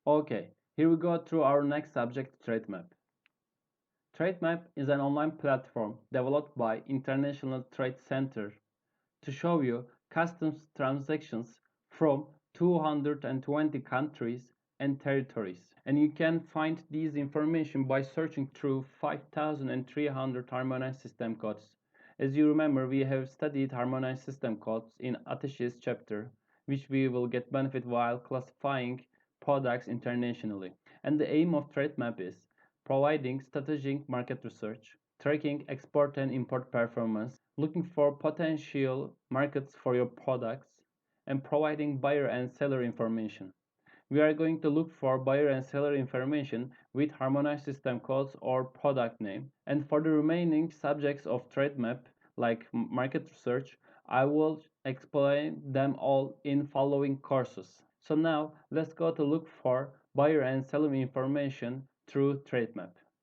Okay, here we go through our next subject, Trademap. Trademap is an online platform developed by International Trade Center to show you customs transactions from 220 countries and territories. And you can find these information by searching through 5300 harmonized system codes. As you remember, we have studied harmonized system codes in Atesh's chapter, which we will get benefit while classifying products internationally. And the aim of TradeMap is providing strategic market research, tracking export and import performance, looking for potential markets for your products, and providing buyer and seller information. We are going to look for buyer and seller information with harmonized system codes or product name. And for the remaining subjects of TradeMap, like market research, I will explain them all in following courses. So now let's go to look for buyer and seller information through TradeMap.